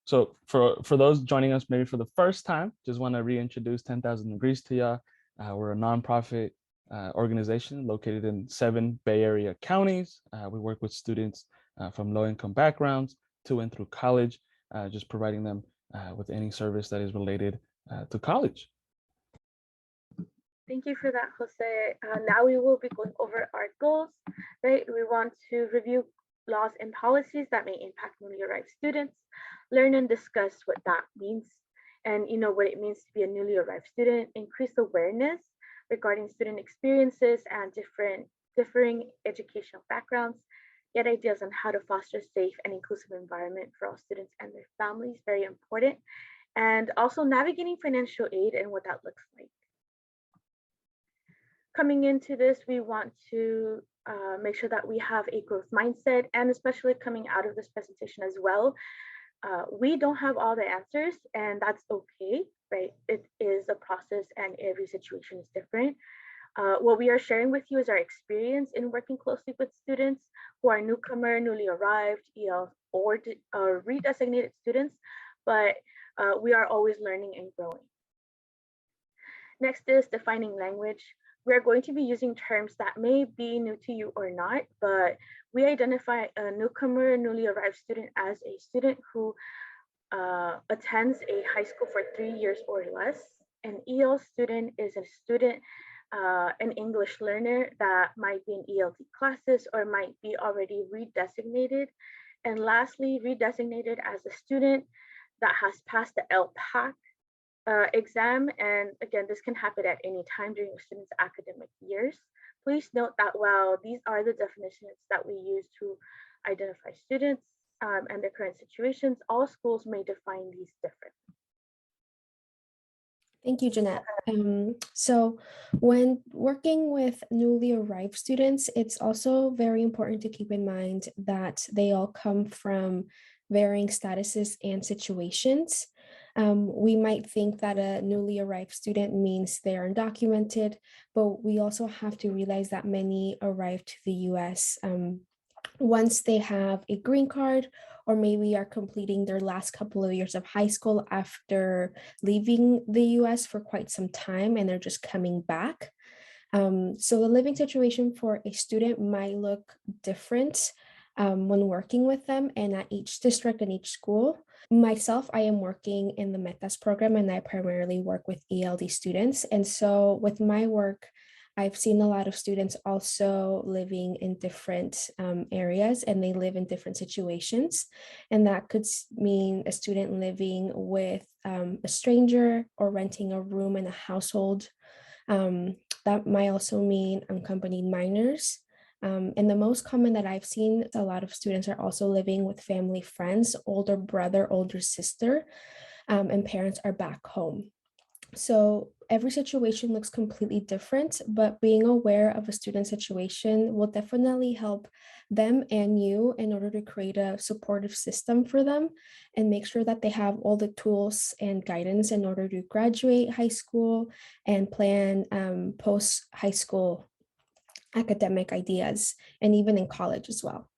So for those joining us maybe for the first time, just want to reintroduce 10,000 Degrees to y'all. We're a nonprofit organization located in 7 Bay Area counties. We work with students from low-income backgrounds to and through college, just providing them with any service that is related to college. Thank you for that, Jose. Now we will be going over our goals, right? We want to review laws and policies that may impact newly arrived students, learn and discuss what that means, and what it means to be a newly arrived student, increase awareness regarding student experiences and differing educational backgrounds, get ideas on how to foster a safe and inclusive environment for all students and their families, very important, and also navigating financial aid and what that looks like. Coming into this, we want to make sure that we have a growth mindset, and especially coming out of this presentation as well, we don't have all the answers, and that's okay, right? It is a process and every situation is different. What we are sharing with you is our experience in working closely with students who are newcomer, newly arrived, or redesignated students, but we are always learning and growing. Next is defining language. We're going to be using terms that may be new to you or not, but we identify a newcomer, newly arrived student as a student who attends a high school for 3 years or less. An EL student is a student, an English learner that might be in ELT classes or might be already redesignated. And lastly, redesignated as a student that has passed the LPAC exam, and again, this can happen at any time during a student's academic years. Please note that while these are the definitions that we use to identify students and their current situations, all schools may define these differently. Thank you, Jeanette. So when working with newly arrived students, it's also very important to keep in mind that they all come from varying statuses and situations. We might think that a newly arrived student means they're undocumented, but we also have to realize that many arrive to the US once they have a green card, or maybe are completing their last couple of years of high school after leaving the US for quite some time, and they're just coming back. So the living situation for a student might look different when working with them and at each district and each school. Myself, I am working in the METAS program, and I primarily work with ELD students. And so with my work, I've seen a lot of students also living in different areas, and they live in different situations. And that could mean a student living with a stranger or renting a room in a household. That might also mean unaccompanied minors. And the most common that I've seen, a lot of students are also living with family friends, older brother, older sister, and parents are back home. So every situation looks completely different, but being aware of a student's situation will definitely help them and you in order to create a supportive system for them and make sure that they have all the tools and guidance in order to graduate high school and plan post-high school academic ideas, and even in college as well.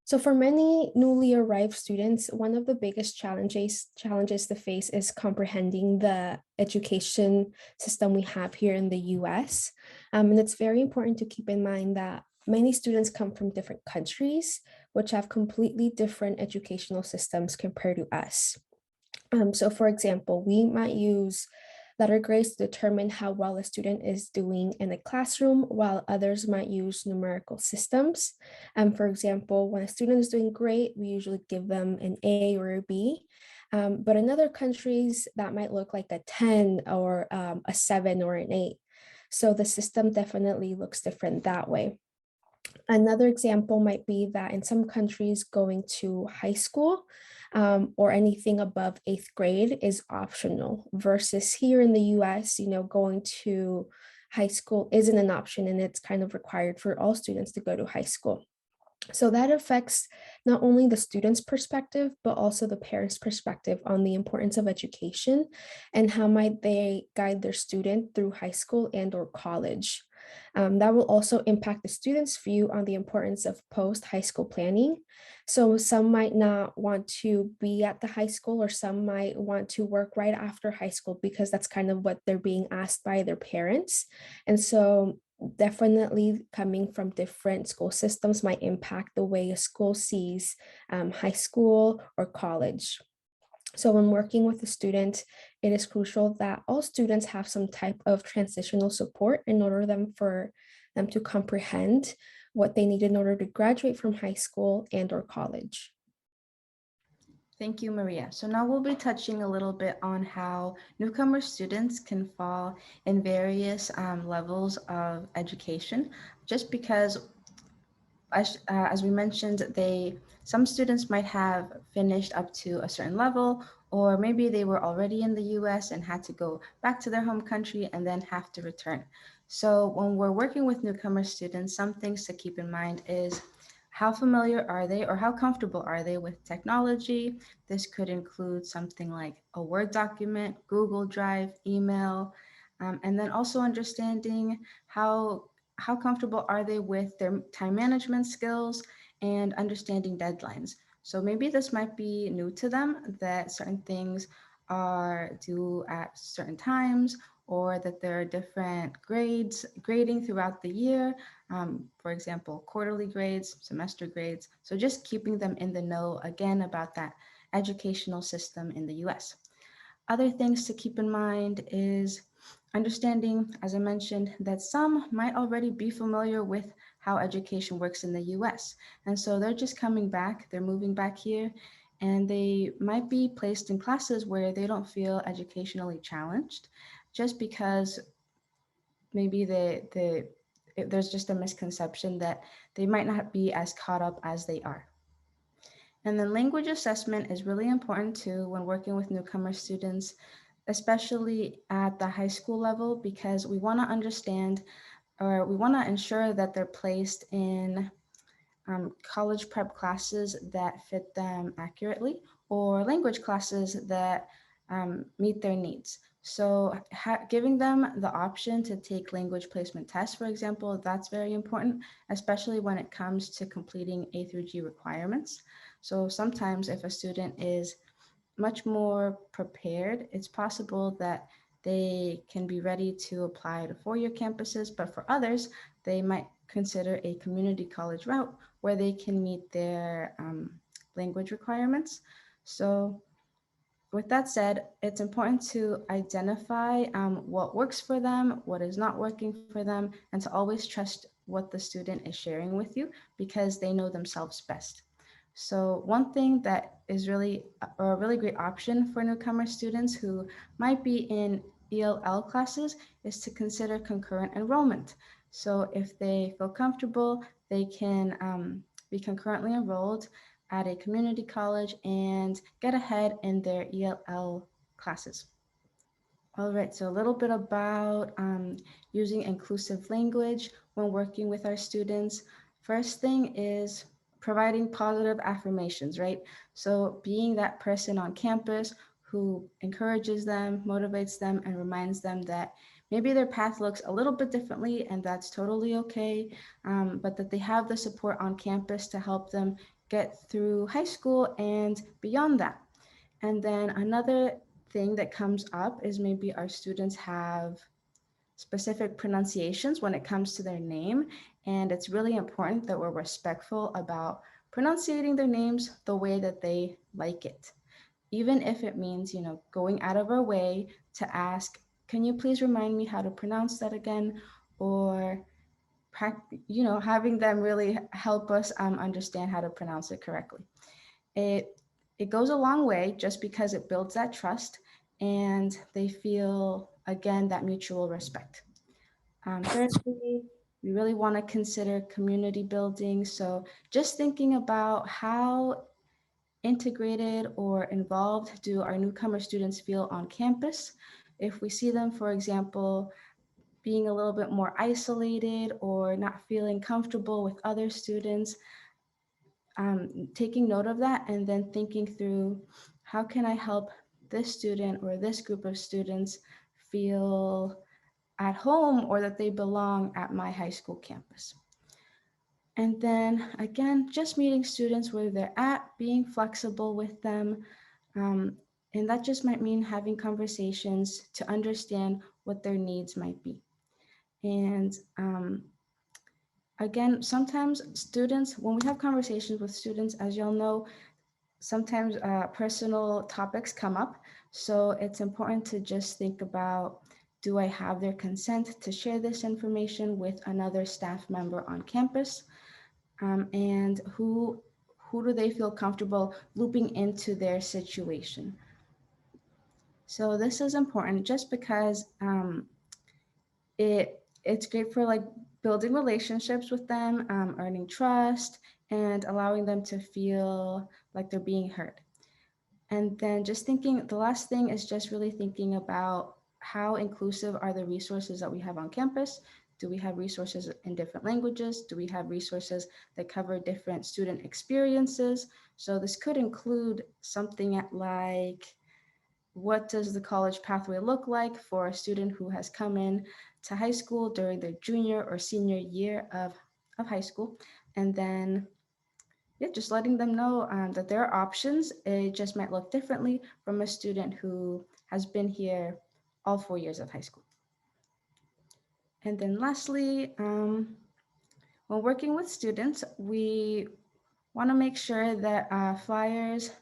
So for many newly arrived students, one of the biggest challenges to face is comprehending the education system we have here in the US. And it's very important to keep in mind that many students come from different countries, which have completely different educational systems compared to us. So for example, we might use letter grades to determine how well a student is doing in a classroom, while others might use numerical systems. For example, when a student is doing great, we usually give them an A or a B. But in other countries, that might look like a 10 or a 7 or an 8. So the system definitely looks different that way. Another example might be that in some countries, going to high school or anything above 8th grade is optional, versus here in the US, going to high school isn't an option, and it's kind of required for all students to go to high school. So that affects not only the student's perspective, but also the parents' perspective on the importance of education and how might they guide their student through high school and or college. That will also impact the student's view on the importance of post-high school planning. So some might not want to be at the high school, or some might want to work right after high school because that's kind of what they're being asked by their parents. And so definitely coming from different school systems might impact the way a school sees high school or college. So when working with a student, it is crucial that all students have some type of transitional support in order for them to comprehend what they need in order to graduate from high school and or college. Thank you, Maria. So now we'll be touching a little bit on how newcomer students can fall in various levels of education, just because as we mentioned, some students might have finished up to a certain level, or maybe they were already in the US and had to go back to their home country and then have to return. So when we're working with newcomer students, some things to keep in mind is how familiar are they, or how comfortable are they with technology? This could include something like a Word document, Google Drive, email, and then also understanding how comfortable are they with their time management skills and understanding deadlines. So maybe this might be new to them, that certain things are due at certain times, or that there are different grading throughout the year. For example, quarterly grades, semester grades. So just keeping them in the know again about that educational system in the US. Other things to keep in mind is understanding, as I mentioned, that some might already be familiar with how education works in the US. And so they're just coming back, they're moving back here, and they might be placed in classes where they don't feel educationally challenged, just because maybe there's just a misconception that they might not be as caught up as they are. And then language assessment is really important too when working with newcomer students, especially at the high school level, because we want to understand, or we want to ensure that they're placed in college prep classes that fit them accurately, or language classes that meet their needs. So giving them the option to take language placement tests, for example, that's very important, especially when it comes to completing A through G requirements. So sometimes if a student is much more prepared, it's possible that they can be ready to apply to four-year campuses, but for others, they might consider a community college route where they can meet their language requirements. So with that said, it's important to identify what works for them, what is not working for them, and to always trust what the student is sharing with you, because they know themselves best. So one thing that is really a really great option for newcomer students who might be in ELL classes is to consider concurrent enrollment. So if they feel comfortable, they can be concurrently enrolled at a community college and get ahead in their ELL classes. All right, so a little bit about using inclusive language when working with our students. First thing is providing positive affirmations, right? So being that person on campus who encourages them, motivates them, and reminds them that maybe their path looks a little bit differently, and that's totally okay, but that they have the support on campus to help them get through high school and beyond that. And then another thing that comes up is maybe our students have specific pronunciations when it comes to their name. And it's really important that we're respectful about pronouncing their names the way that they like it. Even if it means, going out of our way to ask, can you please remind me how to pronounce that again? Or, having them really help us understand how to pronounce it correctly. It goes a long way just because it builds that trust and they feel, again, that mutual respect. Thirdly, we really want to consider community building. So just thinking about how integrated or involved do our newcomer students feel on campus. If we see them, for example, being a little bit more isolated or not feeling comfortable with other students, taking note of that and then thinking through, how can I help this student or this group of students feel at home or that they belong at my high school campus. And then again, just meeting students where they're at, being flexible with them. And that just might mean having conversations to understand what their needs might be. And again, sometimes students, when we have conversations with students, as y'all know, sometimes personal topics come up. So it's important to just think about, do I have their consent to share this information with another staff member on campus? And who do they feel comfortable looping into their situation? So this is important just because it's great for like building relationships with them, earning trust, and allowing them to feel like they're being heard. And then just thinking, the last thing is just really thinking about how inclusive are the resources that we have on campus? Do we have resources in different languages? Do we have resources that cover different student experiences? So this could include something like, what does the college pathway look like for a student who has come in to high school during their junior or senior year of high school? And then just letting them know that there are options. It just might look differently from a student who has been here all 4 years of high school. And then lastly, when working with students, we want to make sure that flyers,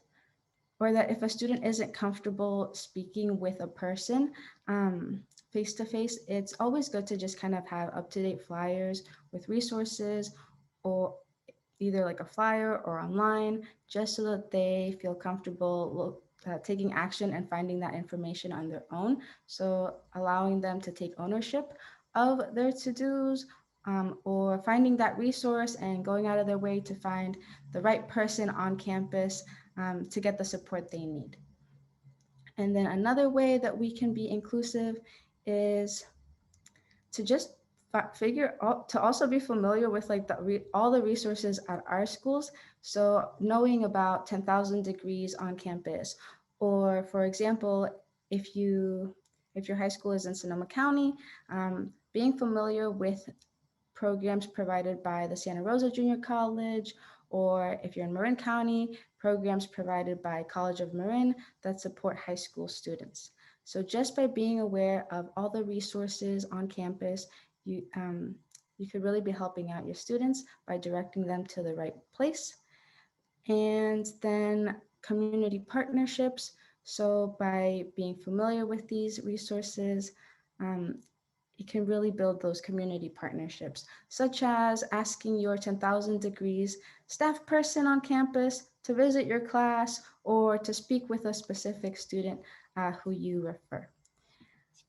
or that if a student isn't comfortable speaking with a person face to face, it's always good to just kind of have up-to-date flyers with resources, or either like a flyer or online, just so that they feel comfortable taking action and finding that information on their own. So allowing them to take ownership of their to-dos, or finding that resource and going out of their way to find the right person on campus to get the support they need. And then another way that we can be inclusive is to just to also be familiar with like all the resources at our schools. So knowing about 10,000 degrees on campus, or for example, if your high school is in Sonoma County, being familiar with programs provided by the Santa Rosa Junior College, or if you're in Marin County, programs provided by College of Marin that support high school students. So just by being aware of all the resources on campus, you could really be helping out your students by directing them to the right place. And then community partnerships. So by being familiar with these resources, you can really build those community partnerships, such as asking your 10,000 degrees staff person on campus to visit your class, or to speak with a specific student who you refer.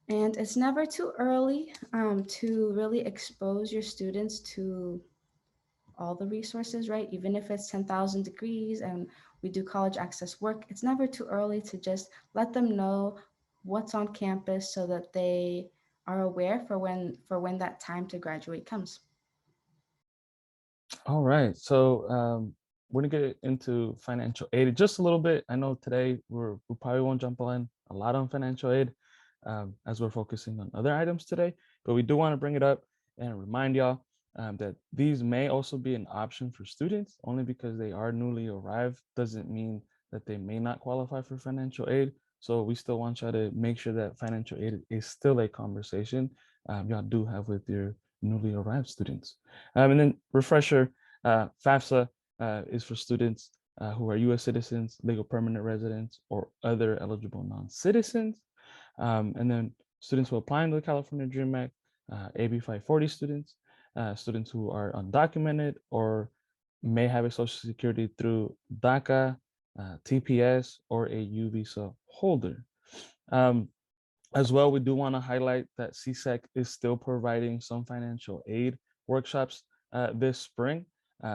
And it's never too early to really expose your students to all the resources, right? Even if it's 10,000 degrees and we do college access work, it's never too early to just let them know what's on campus so that they are aware for when that time to graduate comes. All right, so we're gonna get into financial aid just a little bit. I know today we probably won't jump on a lot on financial aid as we're focusing on other items today, but we do want to bring it up and remind y'all that these may also be an option for students. Only because they are newly arrived doesn't mean that they may not qualify for financial aid. So we still want y'all to make sure that financial aid is still a conversation y'all do have with your newly arrived students. And then refresher, FAFSA is for students who are U.S. citizens, legal permanent residents, or other eligible non-citizens. And then students who apply to the California Dream Act, AB 540 students, students who are undocumented or may have a social security through DACA, TPS, or a U visa holder. As well, we do want to highlight that CSEC is still providing some financial aid workshops this spring.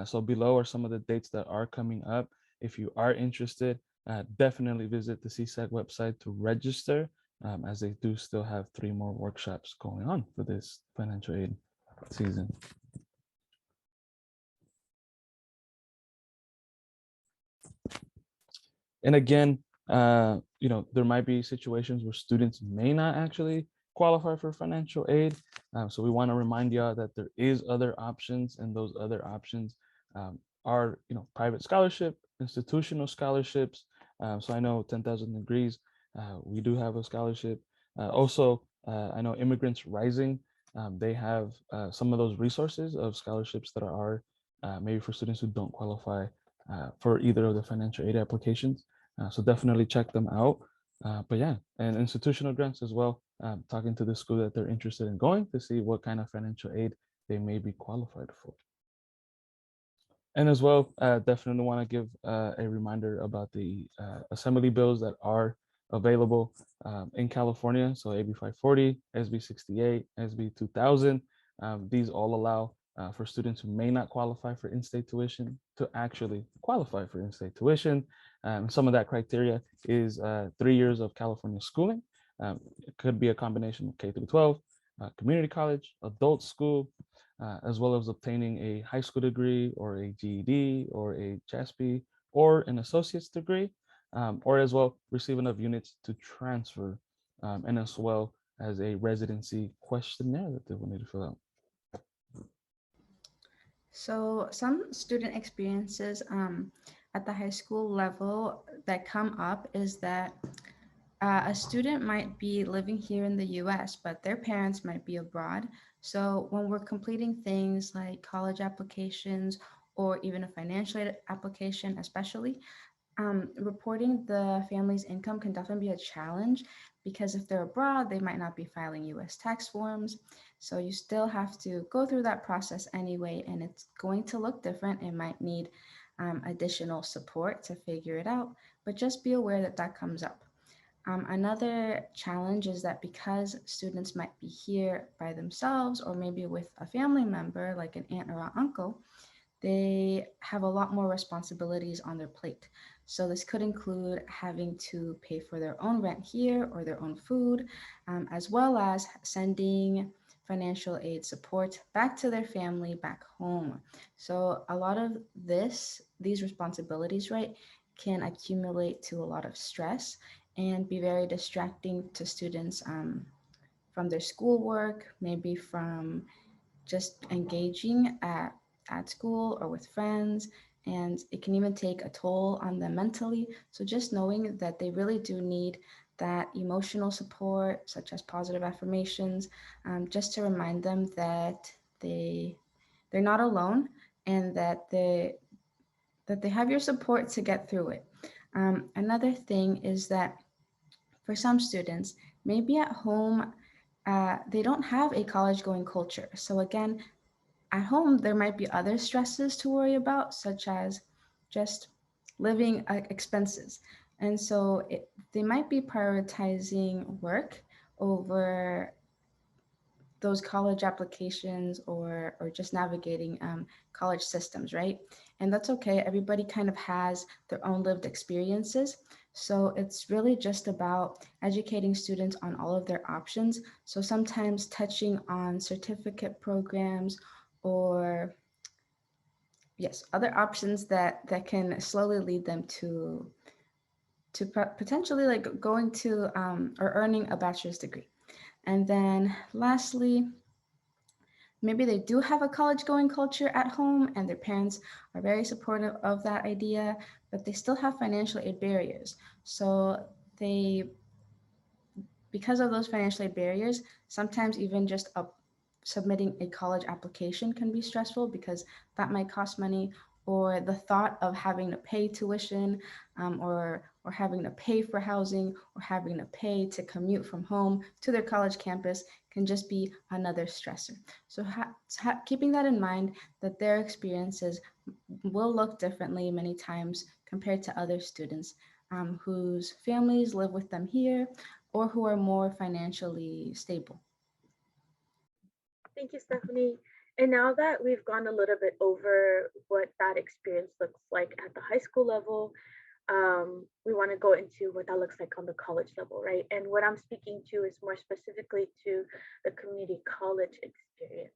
So below are some of the dates that are coming up. If you are interested, definitely visit the CSEC website to register, as they do still have 3 more workshops going on for this financial aid season. And again, there might be situations where students may not actually qualify for financial aid. So we want to remind y'all that there is other options, and those other options are, private scholarship, institutional scholarships. So I know 10,000 Degrees, we do have a scholarship. Also, I know Immigrants Rising, they have some of those resources of scholarships that are maybe for students who don't qualify for either of the financial aid applications. So definitely check them out. But yeah, and institutional grants as well, talking to the school that they're interested in going to see what kind of financial aid they may be qualified for. And as well, definitely want to give a reminder about the assembly bills that are available in California. So AB 540, SB 68, SB 2000. These all allow for students who may not qualify for in-state tuition to actually qualify for in-state tuition. Some of that criteria is 3 years of California schooling. It could be a combination of K through 12, community college, adult school, as well as obtaining a high school degree or a GED or a CHASP or an associate's degree, or as well receive enough units to transfer, and as well as a residency questionnaire that they will need to fill out. So some student experiences at the high school level that come up is that a student might be living here in the US, but their parents might be abroad. So when we're completing things like college applications or even a financial aid application, especially, reporting the family's income can definitely be a challenge because if they're abroad, they might not be filing US tax forms. So you still have to go through that process anyway, and it's going to look different. It might need additional support to figure it out, but just be aware that that comes up. Another challenge is that because students might be here by themselves or maybe with a family member like an aunt or an uncle, they have a lot more responsibilities on their plate. So this could include having to pay for their own rent here or their own food, as well as sending financial aid support back to their family back home. So a lot of these responsibilities, right, can accumulate to a lot of stress and be very distracting to students from their schoolwork, maybe from just engaging at school or with friends, and it can even take a toll on them mentally. So just knowing that they really do need that emotional support, such as positive affirmations, just to remind them that they're not alone and that they have your support to get through it. Another thing is that for some students, maybe at home, they don't have a college going culture. So again, at home, there might be other stresses to worry about, such as just living expenses. And so they might be prioritizing work over those college applications or just navigating college systems, right? And that's okay. Everybody kind of has their own lived experiences. So it's really just about educating students on all of their options. So sometimes touching on certificate programs or yes, other options that can slowly lead them to potentially like going to or earning a bachelor's degree. And then lastly, maybe they do have a college going culture at home and their parents are very supportive of that idea, but they still have financial aid barriers. So because of those financial aid barriers, sometimes even just submitting a college application can be stressful because that might cost money, or the thought of having to pay tuition or having to pay for housing or having to pay to commute from home to their college campus can just be another stressor. So keeping that in mind, that their experiences will look differently many times compared to other students whose families live with them here or who are more financially stable. Thank you, Stephanie. And now that we've gone a little bit over what that experience looks like at the high school level, we want to go into what that looks like on the college level, right? And what I'm speaking to is more specifically to the community college experience.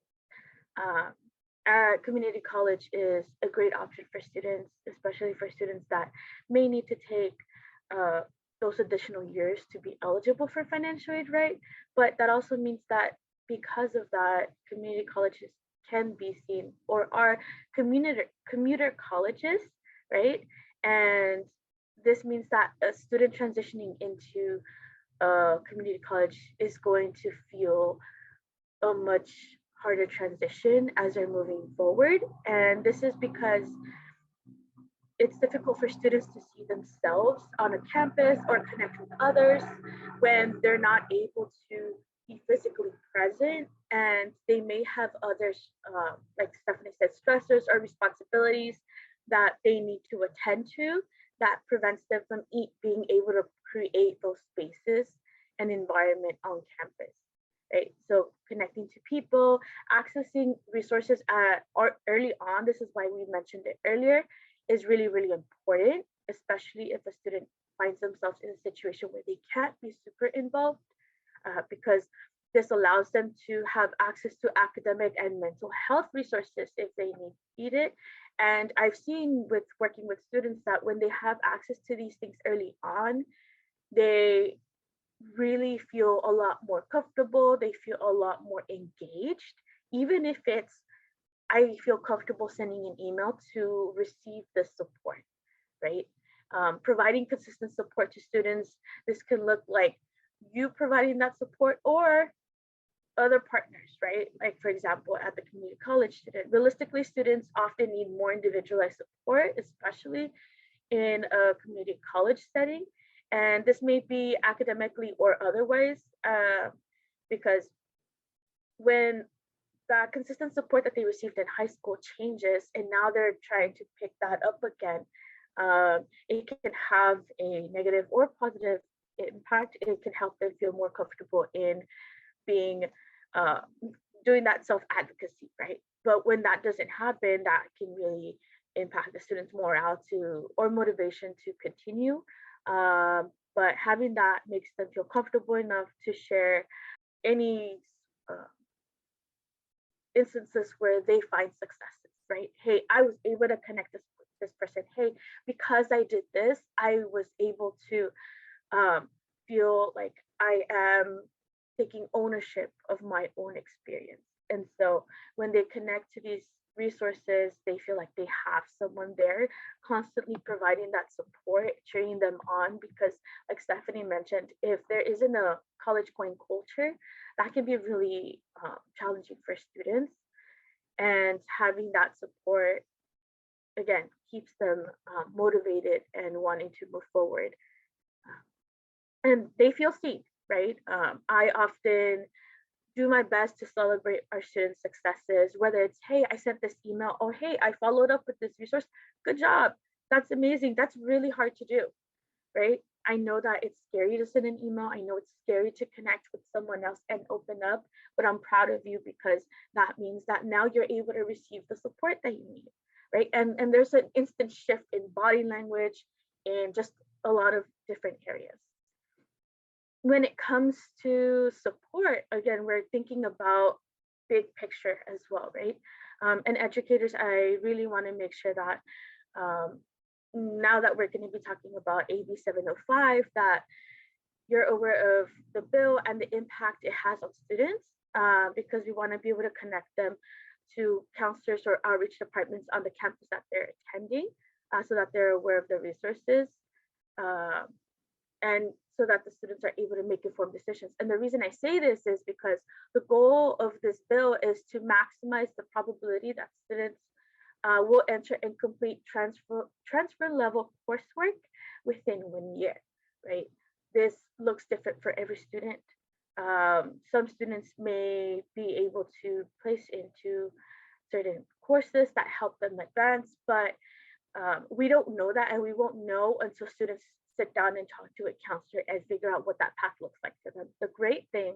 Community college is a great option for students, especially for students that may need to take those those additional years to be eligible for financial aid, right? But that also means that because of that, community colleges can be seen or are commuter colleges, right? And this means that a student transitioning into a community college is going to feel a much harder transition as they're moving forward. And this is because it's difficult for students to see themselves on a campus or connect with others when they're not able to be physically present, and they may have others, like Stephanie said, stressors or responsibilities that they need to attend to that prevents them from being able to create those spaces and environment on campus, right? So connecting to people, accessing resources or early on, this is why we mentioned it earlier, is really, really important, especially if a student finds themselves in a situation where they can't be super involved, because this allows them to have access to academic and mental health resources if they need it. And I've seen with working with students that when they have access to these things early on, they really feel a lot more comfortable, they feel a lot more engaged, even if it's I feel comfortable sending an email to receive the support, right? Providing consistent support to students. This can look like you providing that support or other partners, right? Like, for example, at the community college student, realistically, students often need more individualized support, especially in a community college setting. And this may be academically or otherwise, because when that consistent support that they received in high school changes and now they're trying to pick that up again, it can have a negative or positive impact. It can help them feel more comfortable in being doing that self-advocacy, right? But when that doesn't happen, that can really impact the students' morale to or motivation to continue. But having that makes them feel comfortable enough to share any instances where they find successes, right? Hey, I was able to connect this person. Hey, because I did this, I was able to feel like I am taking ownership of my own experience. And so when they connect to these resources, they feel like they have someone there constantly providing that support, cheering them on. Because like Stephanie mentioned, if there isn't a college going culture, that can be really challenging for students. And having that support, again, keeps them motivated and wanting to move forward. And they feel seen, right? I often do my best to celebrate our students' successes, whether it's, hey, I sent this email, or hey, I followed up with this resource. Good job. That's amazing. That's really hard to do, right? I know that it's scary to send an email. I know it's scary to connect with someone else and open up, but I'm proud of you because that means that now you're able to receive the support that you need, right? And there's an instant shift in body language and just a lot of different areas. When it comes to support, again, we're thinking about big picture as well, right? And educators, I really want to make sure that now that we're going to be talking about AB 705, that you're aware of the bill and the impact it has on students, because we want to be able to connect them to counselors or outreach departments on the campus that they're attending, so that they're aware of the resources. And so that the students are able to make informed decisions. And the reason I say this is because the goal of this bill is to maximize the probability that students will enter and complete transfer level coursework within 1 year, right? This looks different for every student. Some students may be able to place into certain courses that help them advance, but we don't know that, and we won't know until students sit down and talk to a counselor and figure out what that path looks like for them. The great thing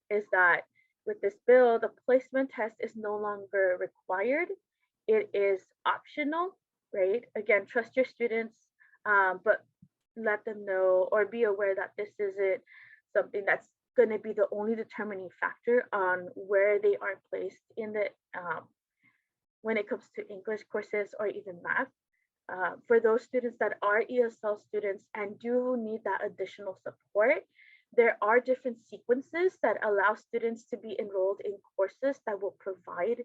is that with this bill, the placement test is no longer required. It is optional, right? Again, trust your students, but let them know or be aware that this isn't something that's going to be the only determining factor on where they are placed in the when it comes to English courses or even math. For those students that are ESL students and do need that additional support, there are different sequences that allow students to be enrolled in courses that will provide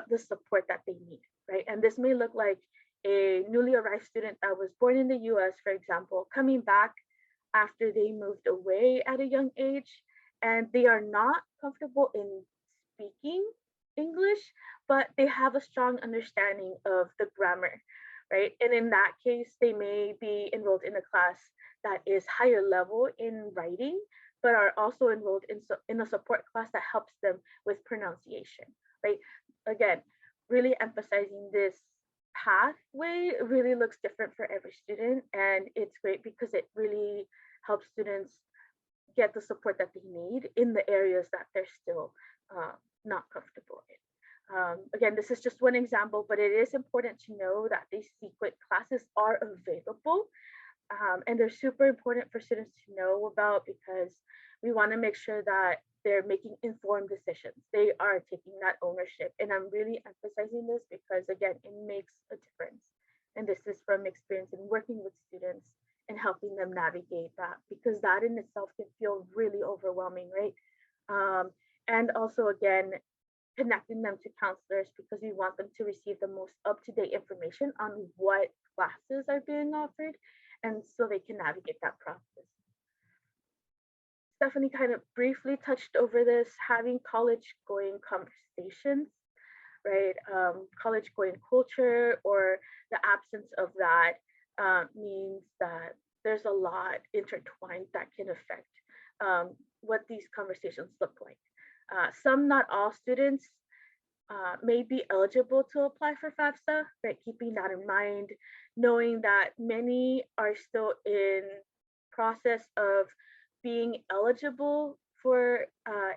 the support that they need, right? And this may look like a newly arrived student that was born in the US, for example, coming back after they moved away at a young age, and they are not comfortable in speaking English, but they have a strong understanding of the grammar, right? And in that case, they may be enrolled in a class that is higher level in writing, but are also enrolled in a support class that helps them with pronunciation, right? Again, really emphasizing this pathway really looks different for every student, and it's great because it really helps students get the support that they need in the areas that they're still not comfortable in. Again, this is just one example, but it is important to know that these secret classes are available, and they're super important for students to know about because we want to make sure that they're making informed decisions. They are taking that ownership. And I'm really emphasizing this because, again, it makes a difference. And this is from experience in working with students and helping them navigate that, because that in itself can feel really overwhelming, right? And also, again, connecting them to counselors because we want them to receive the most up-to-date information on what classes are being offered, and so they can navigate that process. Stephanie kind of briefly touched over this, having college going conversations, right? College going culture or the absence of that means that there's a lot intertwined that can affect what these conversations look like. Some, not all students may be eligible to apply for FAFSA, right? Keeping that in mind, knowing that many are still in process of being eligible for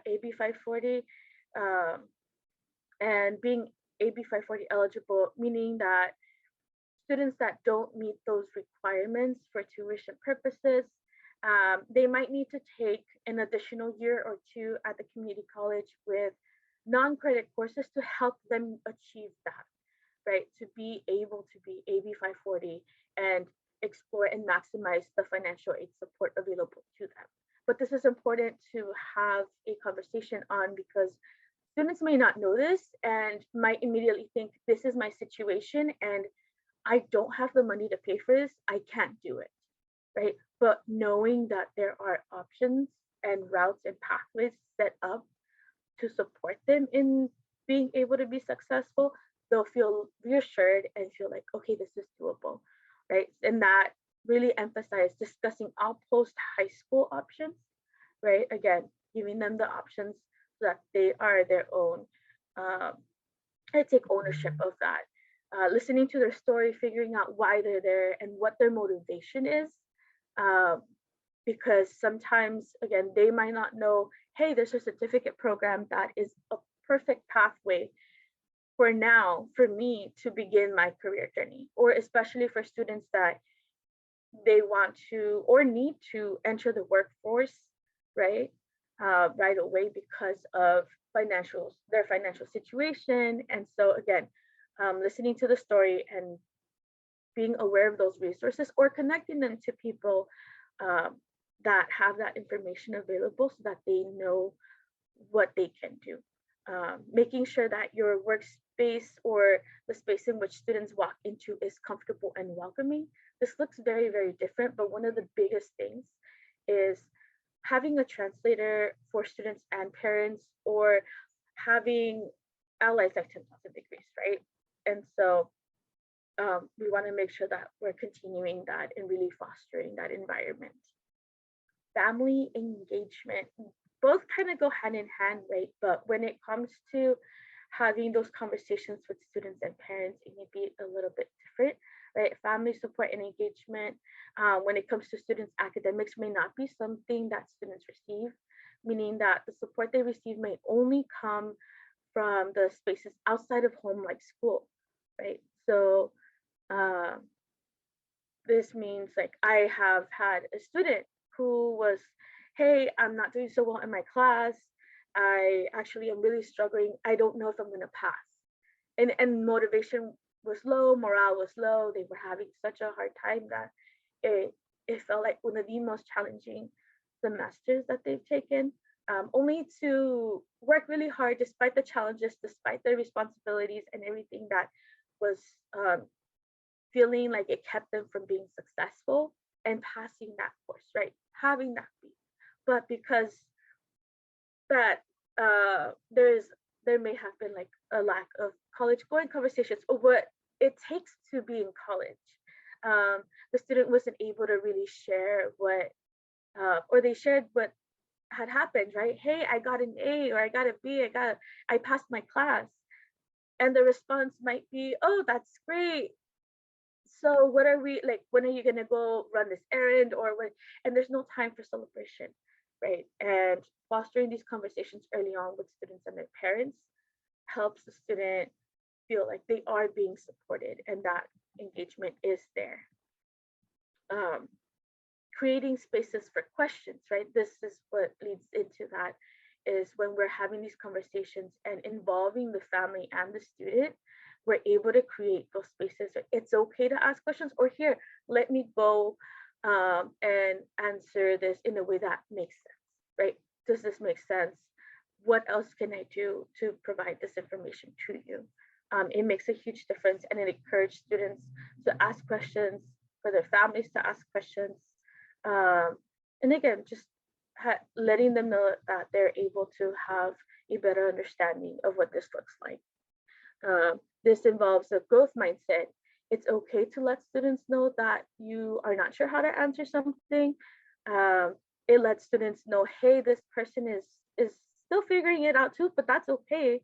AB 540, and being AB 540 eligible, meaning that students that don't meet those requirements for tuition purposes, they might need to take an additional year or two at the community college with non-credit courses to help them achieve that, right? To be able to be AB 540 and explore and maximize the financial aid support available to them. But this is important to have a conversation on because students may not know this and might immediately think this is my situation and I don't have the money to pay for this, I can't do it, right? But knowing that there are options and routes and pathways set up to support them in being able to be successful, they'll feel reassured and feel like, okay, this is doable, right? And that really emphasize discussing all post high school options, right? Again, giving them the options so that they are their own, and take ownership of that. Listening to their story, figuring out why they're there and what their motivation is. Because sometimes, again, they might not know, hey, there's a certificate program that is a perfect pathway for now for me to begin my career journey, or especially for students that they want to or need to enter the workforce, right? Right away because of their financial situation. And so again, listening to the story and being aware of those resources or connecting them to people that have that information available so that they know what they can do. Making sure that your workspace or the space in which students walk into is comfortable and welcoming. This looks very, very different, but one of the biggest things is having a translator for students and parents, or having allies like 10,000 degrees, right? And so we want to make sure that we're continuing that and really fostering that environment. Family engagement, both kind of go hand in hand, right? But when it comes to having those conversations with students and parents, it may be a little bit different, right? Family support and engagement, when it comes to students' academics, may not be something that students receive, meaning that the support they receive may only come from the spaces outside of home, like school, right? So this means, like, I have had a student who was, hey, I'm not doing so well in my class. I actually am really struggling. I don't know if I'm going to pass. And motivation was low, morale was low. They were having such a hard time that it felt like one of the most challenging semesters that they've taken. Only to work really hard despite the challenges, despite the responsibilities and everything that was feeling like it kept them from being successful and passing that course, right? Having that beat. But because that there may have been like a lack of college going conversations or what it takes to be in college. The student wasn't able to really share what, or they shared what had happened, right? Hey, I got an A or I got a B, I passed my class. And the response might be, oh, that's great. So what are we like, when are you gonna go run this errand or what? And there's no time for celebration, right? And fostering these conversations early on with students and their parents helps the student feel like they are being supported and that engagement is there. Creating spaces for questions, right? This is what leads into that, is when we're having these conversations and involving the family and the student, we're able to create those spaces. It's okay to ask questions, or here, let me go and answer this in a way that makes sense, right? Does this make sense? What else can I do to provide this information to you? It makes a huge difference, and it encourages students to ask questions, for their families to ask questions. And again, just letting them know that they're able to have a better understanding of what this looks like. This involves a growth mindset. It's okay to let students know that you are not sure how to answer something. It lets students know, hey, this person is still figuring it out too, but that's okay.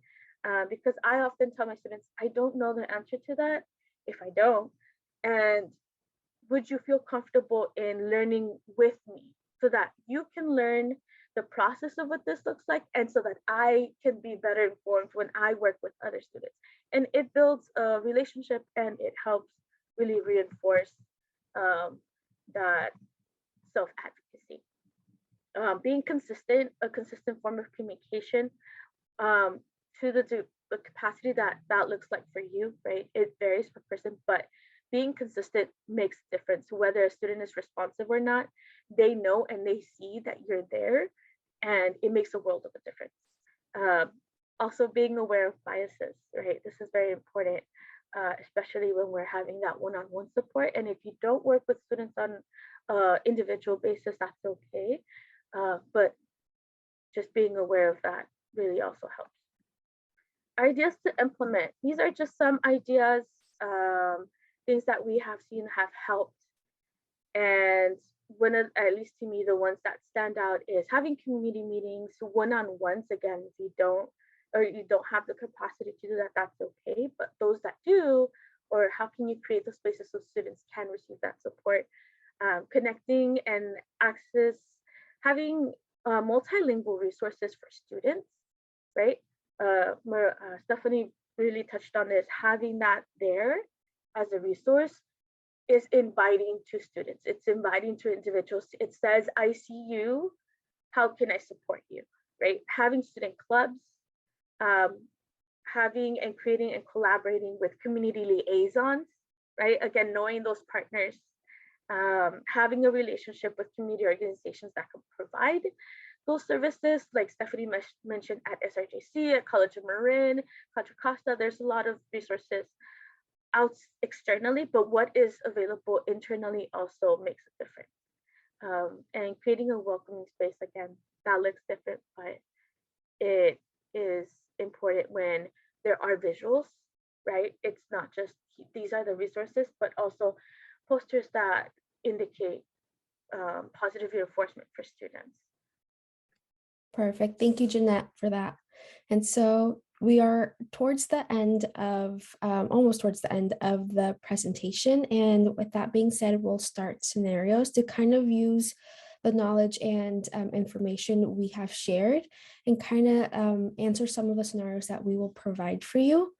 Because I often tell my students, I don't know the answer to that if I don't. And would you feel comfortable in learning with me so that you can learn the process of what this looks like, and so that I can be better informed when I work with other students? And it builds a relationship, and it helps really reinforce that self-advocacy. Being consistent, a consistent form of communication to the capacity that looks like for you, right? It varies per person, but being consistent makes a difference. Whether a student is responsive or not, they know and they see that you're there, and it makes a world of a difference. Also, being aware of biases, right? This is very important, especially when we're having that one-on-one support. And if you don't work with students on individual basis, that's okay. But just being aware of that really also helps. Ideas to implement. These are just some ideas, things that we have seen have helped. And one of, at least to me, the ones that stand out is having community meetings, one-on-ones. Again, if you don't, or you don't have the capacity to do that, that's okay. But those that do, or how can you create those spaces so students can receive that support? Connecting and access, having multilingual resources for students, right? Stephanie really touched on this, having that there as a resource is inviting to students. It's inviting to individuals. It says, I see you, how can I support you, right? Having student clubs, having and creating and collaborating with community liaisons, right? Again, knowing those partners, having a relationship with community organizations that can provide those services, like Stephanie mentioned at SRJC, at College of Marin, Contra Costa. There's a lot of resources out externally, but what is available internally also makes a difference. And creating a welcoming space, again, that looks different, but it is important when there are visuals, right? It's not just these are the resources, but also posters that indicate positive reinforcement for students. Perfect. Thank you, Jeanette, for that. And so we are towards the end of, almost towards the end of the presentation. And with that being said, we'll start scenarios to kind of use the knowledge and information we have shared and kind of answer some of the scenarios that we will provide for you.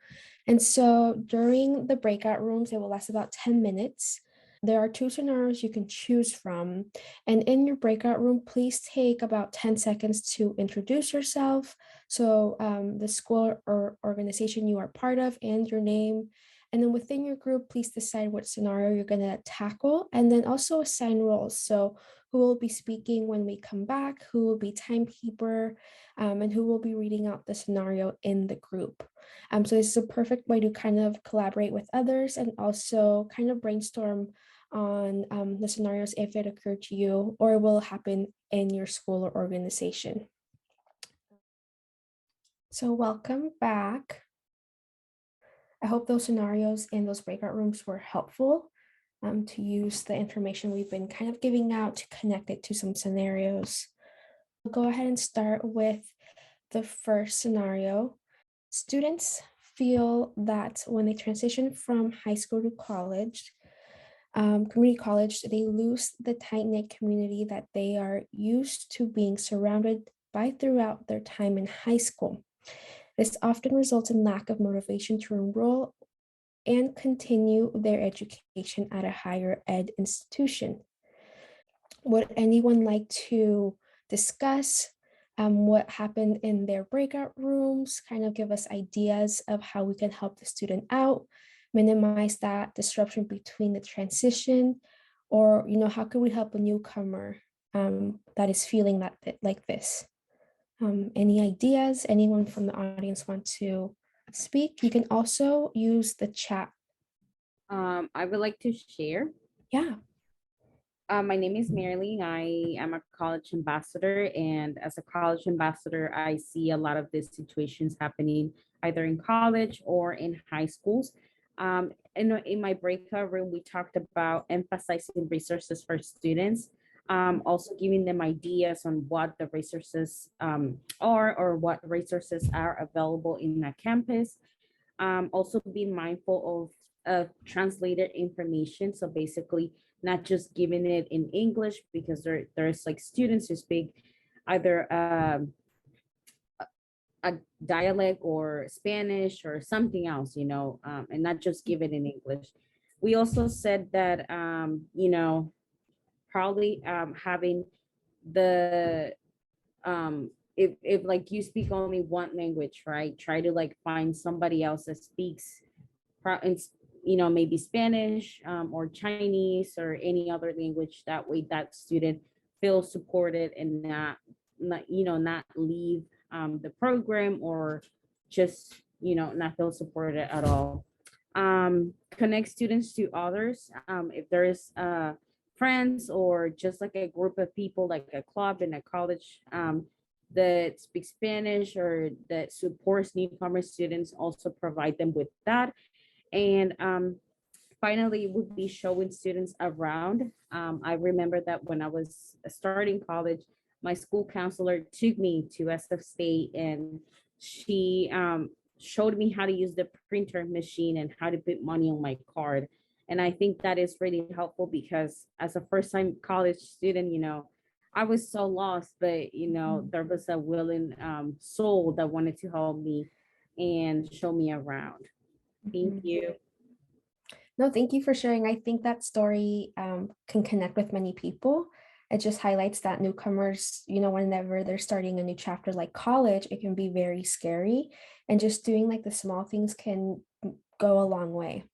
And so during the breakout rooms, it will last about 10 minutes. There are 2 scenarios you can choose from. And in your breakout room, please take about 10 seconds to introduce yourself. So the school or organization you are part of and your name, And then within your group, please decide what scenario you're going to tackle, and then also assign roles. So who will be speaking when we come back, who will be timekeeper, and who will be reading out the scenario in the group. So this is a perfect way to kind of collaborate with others and also kind of brainstorm on the scenarios if it occurred to you or will happen in your school or organization. So welcome back. I hope those scenarios in those breakout rooms were helpful to use the information we've been kind of giving out to connect it to some scenarios. We'll go ahead and start with the first scenario. Students feel that when they transition from high school to college, community college, they lose the tight-knit community that they are used to being surrounded by throughout their time in high school. This often results in lack of motivation to enroll and continue their education at a higher ed institution. Would anyone like to discuss what happened in their breakout rooms, kind of give us ideas of how we can help the student out, minimize that disruption between the transition, or how could we help a newcomer that is feeling that like this? Any ideas? Anyone from the audience want to speak? You can also use the chat. I would like to share. Yeah. My name is Marilyn. I am a college ambassador, and as a college ambassador, I see a lot of these situations happening either in college or in high schools. In my breakout room, we talked about emphasizing resources for students, also giving them ideas on what the resources are or what resources are available in a campus. Also being mindful of translated information. So basically, not just giving it in English, because there's like students who speak either a dialect or Spanish or something else, and not just give it in English. We also said that, probably having the, if like you speak only one language, right? Try to like find somebody else that speaks maybe Spanish or Chinese or any other language. That way that student feels supported and not leave the program or just, not feel supported at all. Connect students to others. If there is friends or just like a group of people, like a club in a college that speaks Spanish or that supports newcomer students, also provide them with that. And finally, would be showing students around. I remember that when I was starting college, my school counselor took me to SF State, and she showed me how to use the printer machine and how to put money on my card. And I think that is really helpful because as a first-time college student, I was so lost, but there was a willing soul that wanted to help me and show me around. Thank you. No, thank you for sharing. I think that story can connect with many people. It just highlights that newcomers, whenever they're starting a new chapter like college, it can be very scary. And just doing like the small things can go a long way.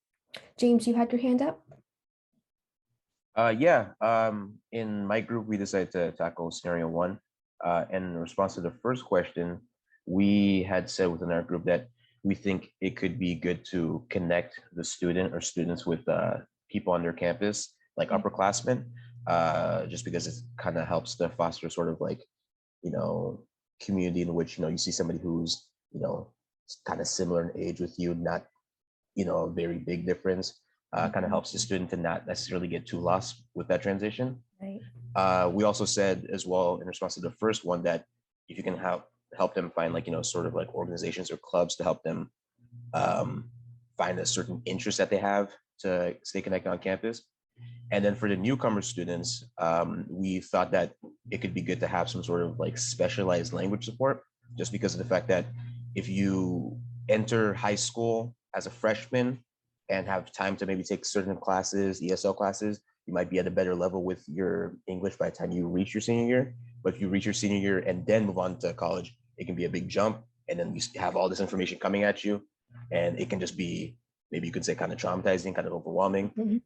James, you had your hand up? Yeah. In my group, we decided to tackle scenario 1. And in response to the first question, we had said within our group that we think it could be good to connect the student or students with people on their campus, like upperclassmen, just because it kind of helps to foster sort of like, community in which, you see somebody who's, kind of similar in age with you, not, a very big difference. Kind of helps the student to not necessarily get too lost with that transition. Right. We also said as well in response to the first one that if you can help them find like, sort of like organizations or clubs to help them find a certain interest that they have to stay connected on campus. And then for the newcomer students, we thought that it could be good to have some sort of like specialized language support, just because of the fact that if you enter high school as a freshman and have time to maybe take certain classes, ESL classes, you might be at a better level with your English by the time you reach your senior year. But if you reach your senior year and then move on to college, it can be a big jump. And then you have all this information coming at you, and it can just be maybe you could say kind of traumatizing, kind of overwhelming.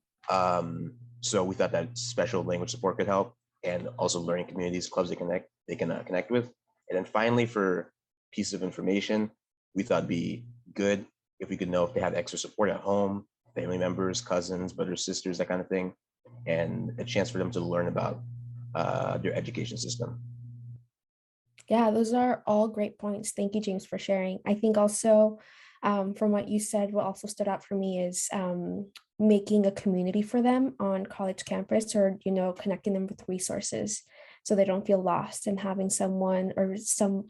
So we thought that special language support could help, and also learning communities, clubs they can connect with. And then finally, for piece of information, we thought it'd be good if we could know if they have extra support at home, family members, cousins, brothers, sisters, that kind of thing, and a chance for them to learn about their education system. Yeah, those are all great points. Thank you, James, for sharing. I think also from what you said, what also stood out for me is making a community for them on college campus, or, connecting them with resources so they don't feel lost, and having someone or some,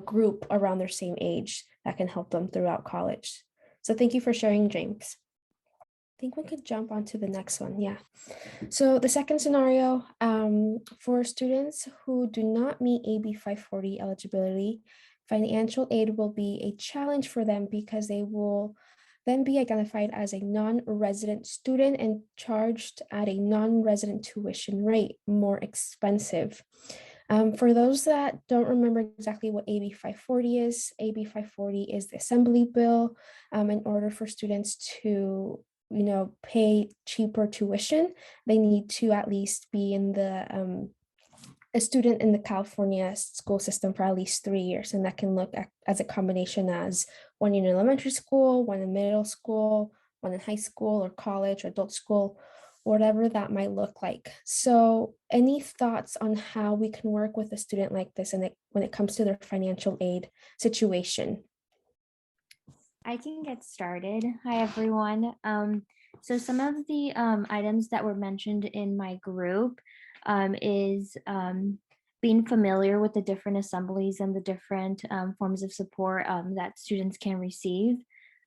group around their same age that can help them throughout college. So thank you for sharing, James. I think we could jump on to the next one. Yeah. So the second scenario, for students who do not meet AB 540 eligibility, financial aid will be a challenge for them because they will then be identified as a non-resident student and charged at a non-resident tuition rate, more expensive. For those that don't remember exactly what AB 540 is, AB 540 is the assembly bill in order for students to pay cheaper tuition. They need to at least be in a student in the California school system for at least 3 years. And that can look as a combination as 1 year in elementary school, 1 in middle school, 1 in high school or college or adult school, whatever that might look like. So any thoughts on how we can work with a student like this and when it comes to their financial aid situation? I can get started. Hi, everyone. So some of the items that were mentioned in my group is being familiar with the different assemblies and the different forms of support that students can receive.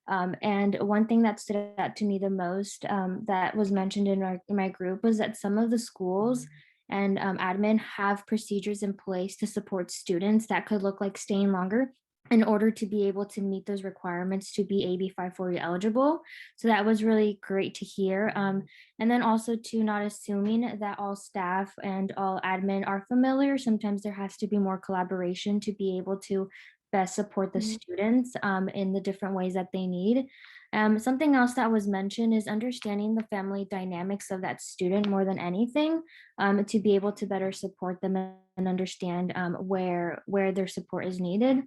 And one thing that stood out to me the most that was mentioned in my group was that some of the schools and admin have procedures in place to support students that could look like staying longer in order to be able to meet those requirements to be AB 540 eligible. So that was really great to hear. And then also to not assuming that all staff and all admin are familiar. Sometimes there has to be more collaboration to be able to best support the students in the different ways that they need. Something else that was mentioned is understanding the family dynamics of that student more than anything, to be able to better support them and understand where their support is needed.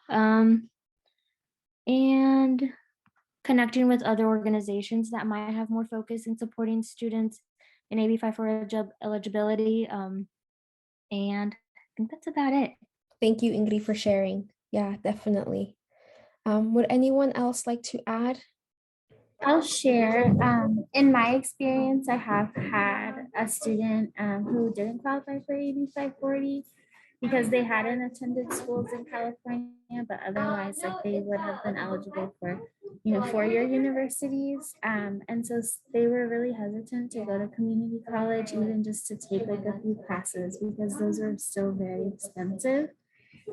And connecting with other organizations that might have more focus in supporting students in AB 540 eligibility. And I think that's about it. Thank you, Ingrid, for sharing. Yeah, definitely. Would anyone else like to add? I'll share. In my experience, I have had a student who didn't qualify for AB 540 because they hadn't attended schools in California, but otherwise, like, they would have been eligible for, 4-year universities. And so they were really hesitant to go to community college, even just to take like a few classes, because those are still very expensive.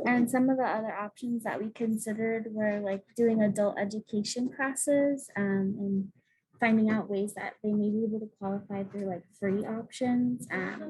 And some of the other options that we considered were like doing adult education classes, and finding out ways that they may be able to qualify through like free options,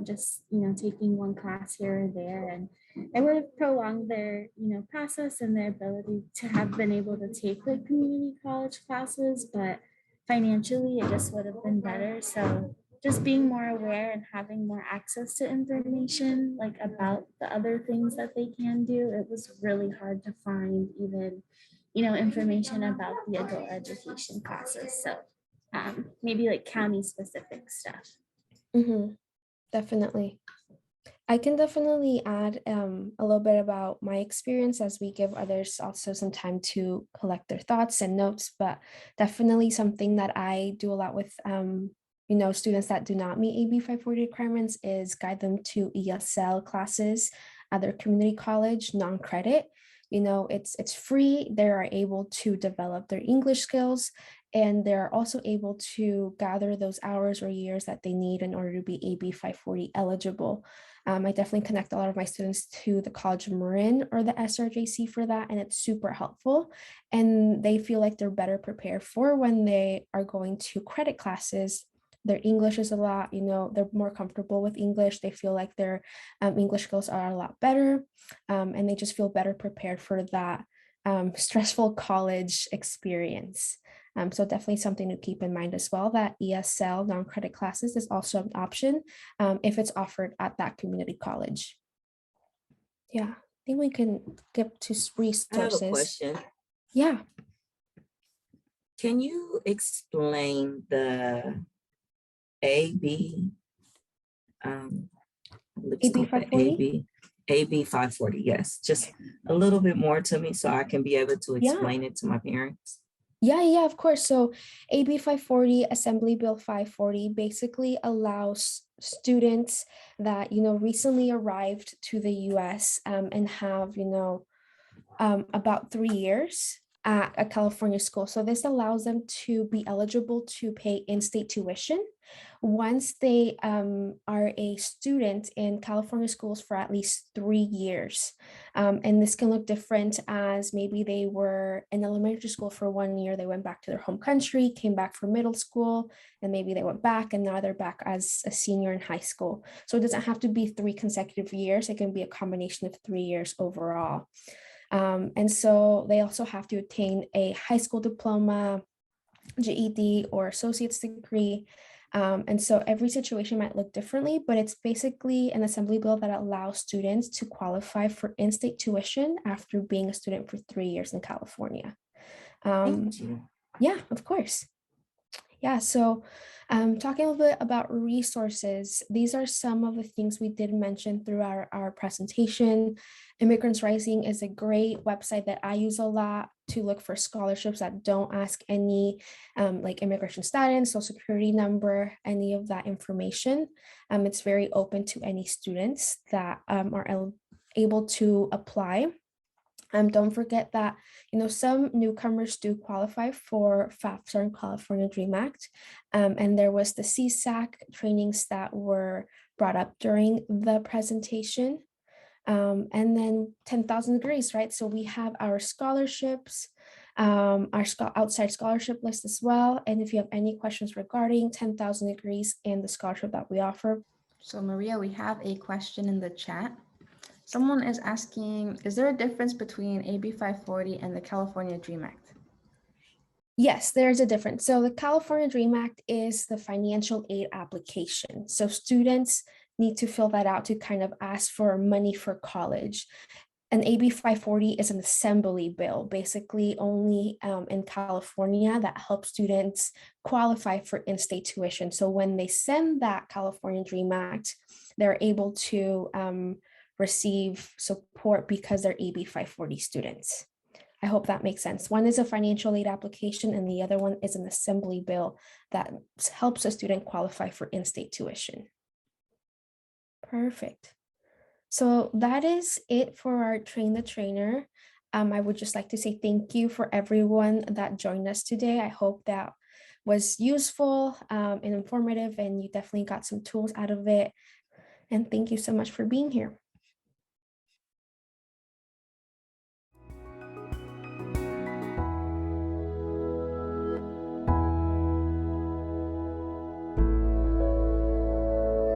just, taking one class here or there. And it would have prolonged their, process and their ability to have been able to take like community college classes, but financially it just would have been better. So just being more aware and having more access to information like about the other things that they can do, it was really hard to find even, information about the adult education classes. So maybe like county specific stuff. Definitely. I can definitely add a little bit about my experience as we give others also some time to collect their thoughts and notes, but definitely something that I do a lot with students that do not meet AB 540 requirements is guide them to ESL classes at their community college, non-credit. It's free. They are able to develop their English skills, and they're also able to gather those hours or years that they need in order to be AB 540 eligible. I definitely connect a lot of my students to the College of Marin or the SRJC for that, and it's super helpful. And they feel like they're better prepared for when they are going to credit classes. Their English is a lot, they're more comfortable with English. They feel like their English skills are a lot better, and they just feel better prepared for that stressful college experience. So definitely something to keep in mind as well, that ESL non-credit classes is also an option if it's offered at that community college. Yeah, I think we can get to resources. I have a question. Yeah. Can you explain the AB? AB 540? AB 540, yes. Just a little bit more to me so I can be able to explain it to my parents. Yeah, of course. So AB 540, Assembly Bill 540, basically allows students that, recently arrived to the US and have, about 3 years at a California school. So this allows them to be eligible to pay in-state tuition once they are a student in California schools for at least 3 years. And this can look different as maybe they were in elementary school for 1 year, they went back to their home country, came back for middle school, and maybe they went back and now they're back as a senior in high school. So it doesn't have to be 3 consecutive years. It can be a combination of 3 years overall. And so they also have to attain a high school diploma, GED, or associate's degree. And so every situation might look differently, but it's basically an assembly bill that allows students to qualify for in-state tuition after being a student for 3 years in California. Thank you. Yeah, of course. Yeah, so talking a little bit about resources, these are some of the things we did mention through our presentation. Immigrants Rising is a great website that I use a lot to look for scholarships that don't ask any like immigration status, social security number, any of that information. It's very open to any students that are able to apply. Don't forget that, some newcomers do qualify for FAFSA and California Dream Act. And there was the CSAC trainings that were brought up during the presentation. And then 10,000 degrees, right? So we have our scholarships, our outside scholarship list as well. And if you have any questions regarding 10,000 degrees and the scholarship that we offer. So Maria, we have a question in the chat. Someone is asking, is there a difference between AB 540 and the California Dream Act? Yes, there's a difference. So the California Dream Act is the financial aid application. So students need to fill that out to kind of ask for money for college. And AB 540 is an assembly bill, basically only in California, that helps students qualify for in-state tuition. So when they send that California Dream Act, they're able to receive support because they're AB 540 students. I hope that makes sense. One is a financial aid application and the other one is an assembly bill that helps a student qualify for in-state tuition. Perfect. So that is it for our Train the Trainer. I would just like to say thank you for everyone that joined us today. I hope that was useful and informative, and you definitely got some tools out of it. And thank you so much for being here.